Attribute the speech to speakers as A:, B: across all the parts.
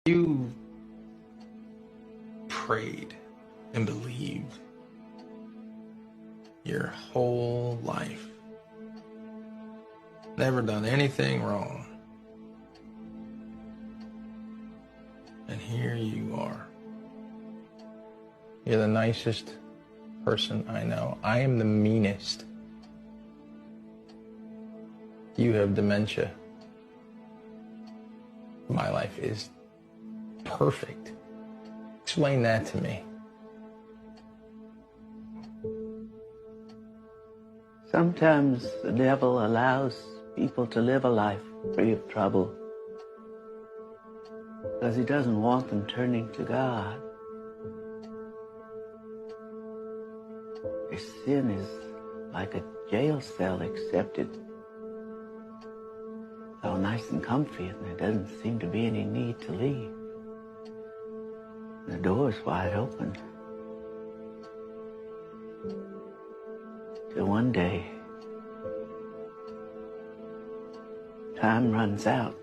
A: You prayed and believed your whole life, never done anything wrong, and here you are. You're the nicest person I know. I am the meanest. You have dementia. My life is perfect. Explain that to me.
B: Sometimes the devil allows people to live a life free of trouble because he doesn't want them turning to God. Their sin is like a jail cell, except it's all nice and comfy and there doesn't seem to be any need to leave. The door's wide open. Till one day, time runs out.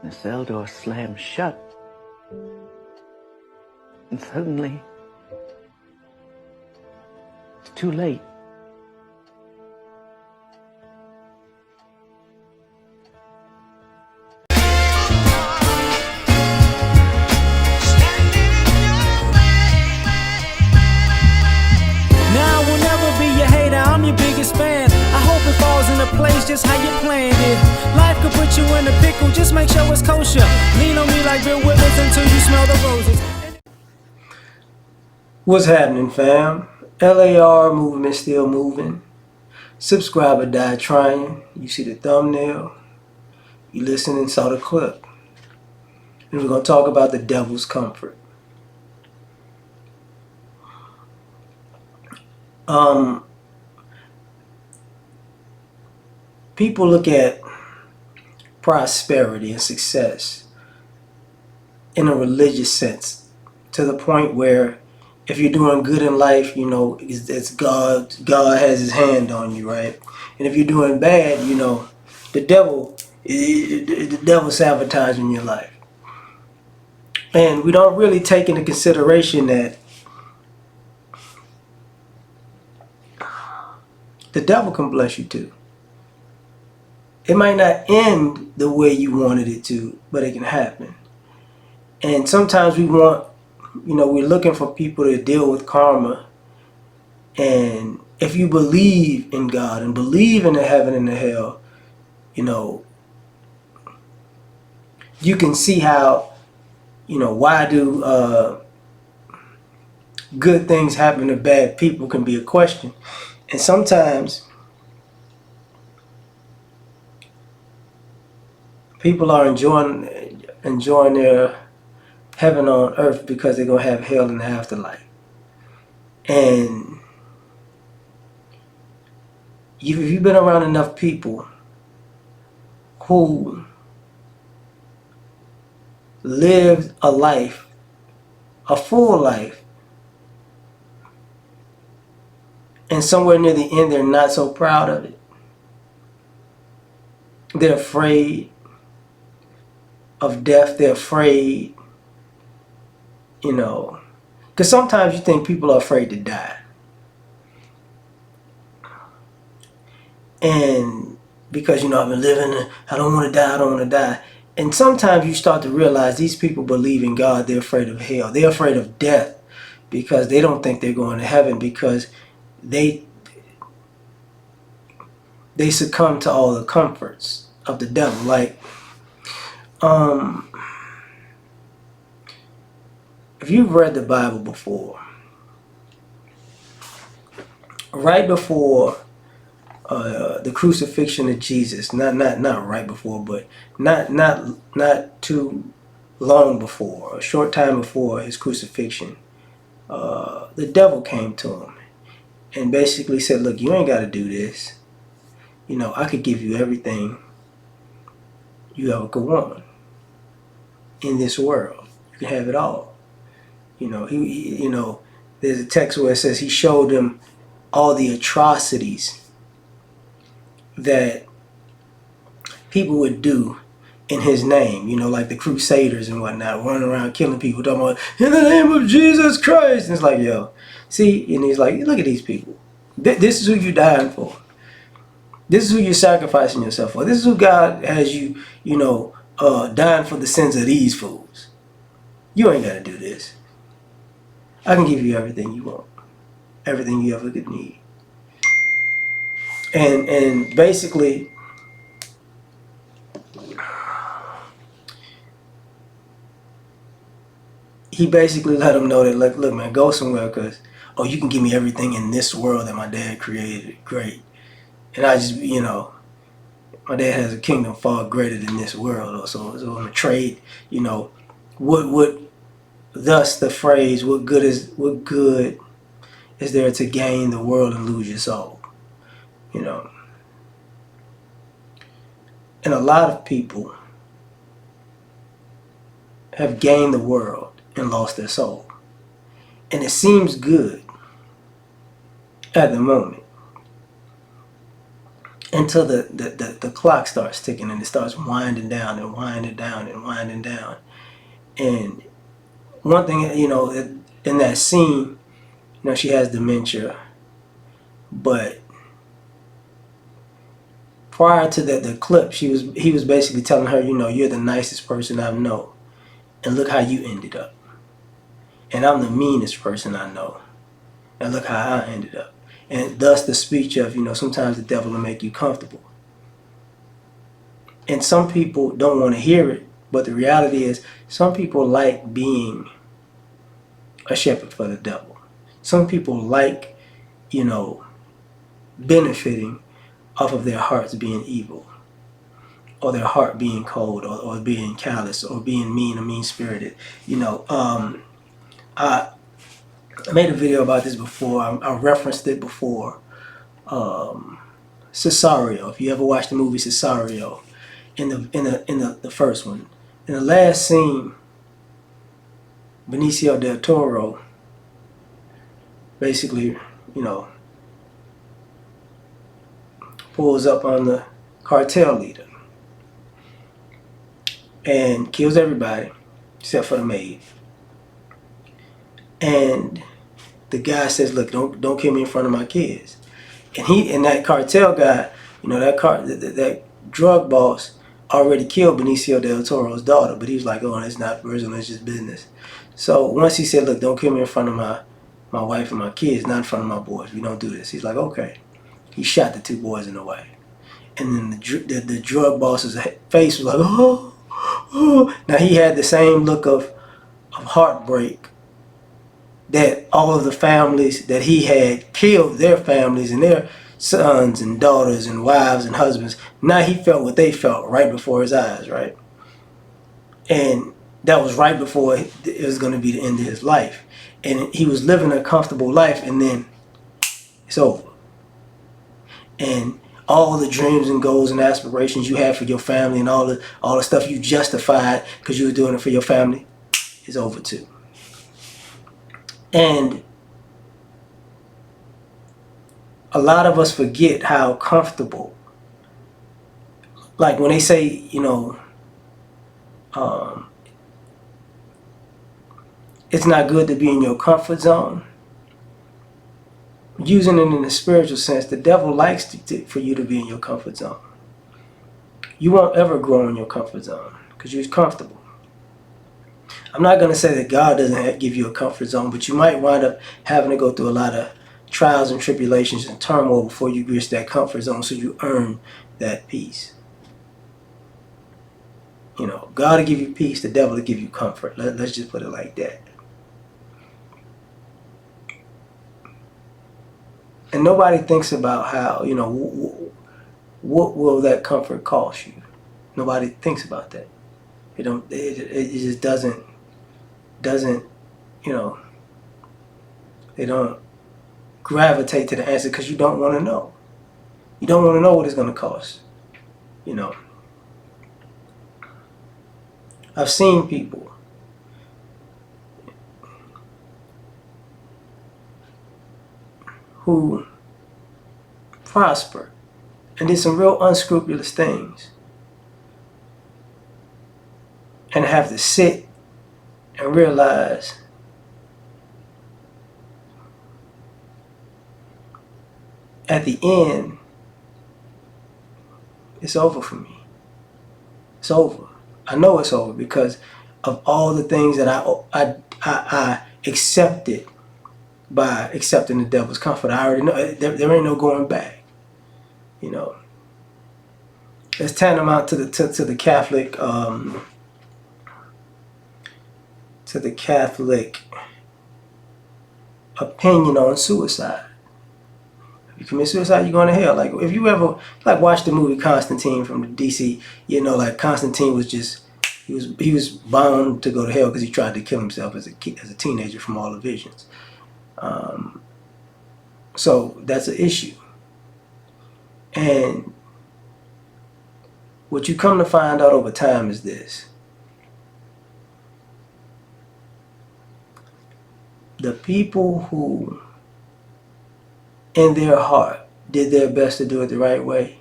B: The cell door slams shut. And suddenly, it's too late.
C: Place just how you planned it. Life could put you in a pickle, just make sure it's kosher. Lean on me like Bill Withers until you smell the roses.
D: What's happening, fam? L.A.R. movement still moving. Subscriber died trying. You see the thumbnail. You listened and saw the clip. And we're going to talk about the devil's comfort. People look at prosperity and success in a religious sense, to the point where if you're doing good in life, you know, it's God has his hand on you, right? And if you're doing bad, you know, the devil sabotaging your life. And we don't really take into consideration that the devil can bless you too. It might not end the way you wanted it to, but it can happen. And sometimes we want, you know, we're looking for people to deal with karma. And if you believe in God and believe in the heaven and the hell, you know, you can see how, you know, why do good things happen to bad people can be a question. And sometimes people are enjoying their heaven on earth because they're going to have hell in the afterlife. And if you've been around enough people who lived a life, a full life, and somewhere near the end they're not so proud of it. They're afraid of death. They're afraid, you know, because sometimes you think people are afraid to die. And because, you know, I've been living, I don't want to die. And sometimes you start to realize these people believe in God. They're afraid of hell. They're afraid of death because they don't think they're going to heaven, because they succumb to all the comforts of the devil. Like, if you've read the Bible before, right before the crucifixion of Jesus, not right before, but not too long before, a short time before his crucifixion, the devil came to him and basically said, look, you ain't got to do this. You know, I could give you everything you ever could want in this world. You can have it all. You know, he you know, there's a text where it says he showed him all the atrocities that people would do in his name, you know, like the Crusaders and whatnot, running around killing people, talking about, in the name of Jesus Christ. And it's like, yo, see, and he's like, look at these people. This is who you dying for. This is who you're sacrificing yourself for. This is who God has you, you know, dying for the sins of these fools. You ain't got to do this. I can give you everything you want, everything you ever could need. And basically, he basically let him know that, look, man, go somewhere, because, oh, you can give me everything in this world that my dad created. Great. And I just, you know, my dad has a kingdom far greater than this world. So I'm going to trade, you know, thus the phrase, what good is there to gain the world and lose your soul? You know. And a lot of people have gained the world and lost their soul. And it seems good at the moment until the clock starts ticking and it starts winding down and winding down and winding down. And one thing, you know, in that scene, you know, she has dementia, but prior to the clip, he was basically telling her, you know, you're the nicest person I know, and look how you ended up. And I'm the meanest person I know, and look how I ended up. And thus the speech of, you know, sometimes the devil will make you comfortable. And some people don't want to hear it, but the reality is some people like being a shepherd for the devil. Some people like, you know, benefiting off of their hearts being evil, or their heart being cold, or being callous, or being mean or mean-spirited. You know, I made a video about this before. I referenced it before. Cesario. If you ever watched the movie Cesario, in the first one, in the last scene, Benicio del Toro basically, you know, pulls up on the cartel leader and kills everybody except for the maid. And the guy says, "Look, don't kill me in front of my kids." And that cartel guy, you know, that drug boss already killed Benicio del Toro's daughter, but he was like, "Oh, it's not personal, it's just business." So once he said, "Look, don't kill me in front of my wife and my kids, not in front of my boys. We don't do this." He's like, "Okay." He shot the two boys in the way, and then the drug boss's face was like, "Oh, oh." Now he had the same look of heartbreak that all of the families that he had killed, their families and their sons and daughters and wives and husbands. Now he felt what they felt right before his eyes, right? And that was right before it was going to be the end of his life. And he was living a comfortable life, and then it's over. And all the dreams and goals and aspirations you had for your family, and all the stuff you justified because you were doing it for your family, is over too. And a lot of us forget how comfortable, like when they say, you know, it's not good to be in your comfort zone. Using it in a spiritual sense, the devil likes for you to be in your comfort zone. You won't ever grow in your comfort zone because you're comfortable. I'm not going to say that God doesn't give you a comfort zone, but you might wind up having to go through a lot of trials and tribulations and turmoil before you reach that comfort zone, so you earn that peace. You know, God will give you peace, the devil will give you comfort. Let's just put it like that. And nobody thinks about how, you know, what will that comfort cost you? Nobody thinks about that. It just doesn't, you know, they don't gravitate to the answer because you don't want to know. You don't want to know what it's going to cost. You know, I've seen people who prospered and did some real unscrupulous things, and have to sit and realize at the end, it's over for me. It's over. I know it's over because of all the things that I accepted by accepting the devil's comfort. I already know there ain't no going back. You know, it's tantamount to the Catholic opinion on suicide. If you commit suicide, you're going to hell. Like if you ever like watch the movie Constantine from the DC, you know, like Constantine was just he was bound to go to hell because he tried to kill himself as a teenager from all the visions. So that's an issue. And what you come to find out over time is this. The people who, in their heart, did their best to do it the right way,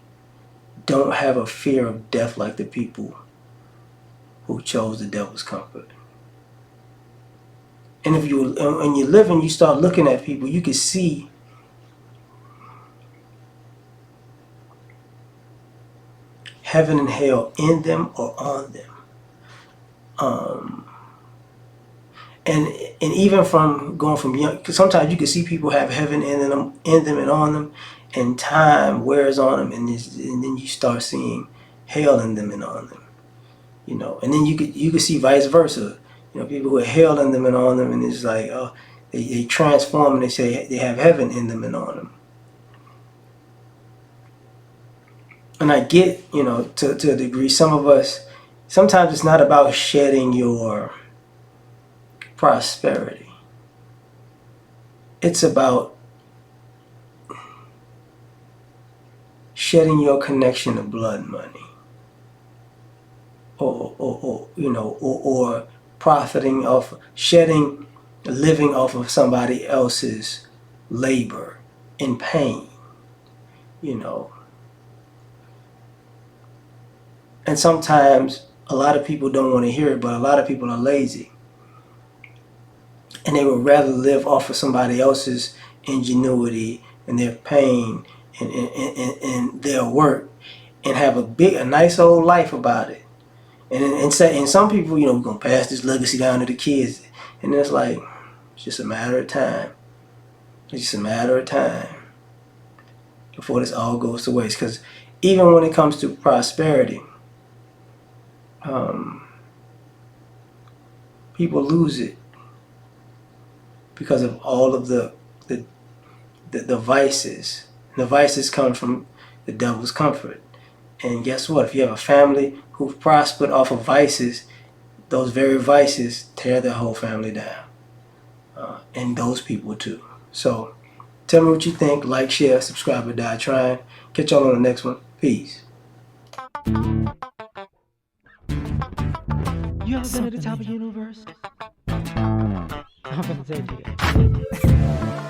D: don't have a fear of death like the people who chose the devil's comfort. And if you, when you live and you start looking at people, you can see heaven and hell in them or on them. And even from going from young, because sometimes you can see people have heaven in them and on them, and time wears on them, and then you start seeing hell in them and on them, you know. And then you could see vice versa, you know, people who are hell in them and on them, and it's like, oh, they transform and they say they have heaven in them and on them. And I get, you know, to a degree, some of us, sometimes it's not about shedding your prosperity. It's about shedding your connection to blood money, or you know, or profiting off, living off of somebody else's labor and pain, you know. And sometimes a lot of people don't want to hear it, but a lot of people are lazy. And they would rather live off of somebody else's ingenuity and their pain and their work and have a nice old life about it. And some people, you know, we're going to pass this legacy down to the kids. And it's like, it's just a matter of time. It's just a matter of time before this all goes to waste. Because even when it comes to prosperity, people lose it because of all of the vices. The vices come from the devil's comfort. And guess what? If you have a family who've prospered off of vices, those very vices tear their whole family down. And those people too. So tell me what you think. Like, share, subscribe, or die trying. Catch y'all on the next one. Peace.
E: You ever been at the top of the universe? I'm gonna tell you that.